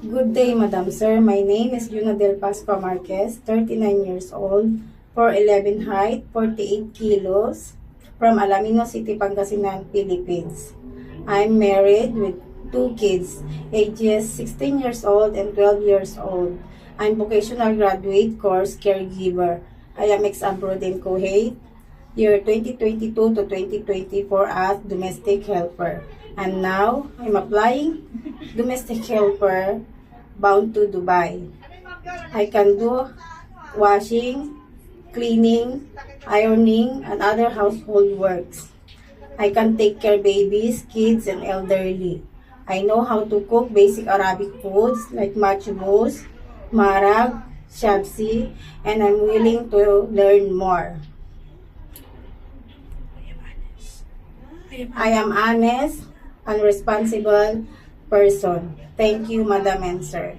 Good day, Madam Sir. My name is Juna Del Pascua Marquez, 39 years old, 4'11 height, 48 kilos, from Alamino City, Pangasinan, Philippines. I'm married with two kids, ages 16 years old and 12 years old. I'm vocational graduate course caregiver. I am ex-abroad in Kuwait, year 2022 to 2024 as domestic helper. And now, I'm applying domestic helper bound to Dubai. I can do washing, cleaning, ironing, and other household works. I can take care babies, kids, and elderly. I know how to cook basic Arabic foods like machbous, marag, shabsi, and I'm willing to learn more. I am honest and responsible person. Thank you, Madam and Sir.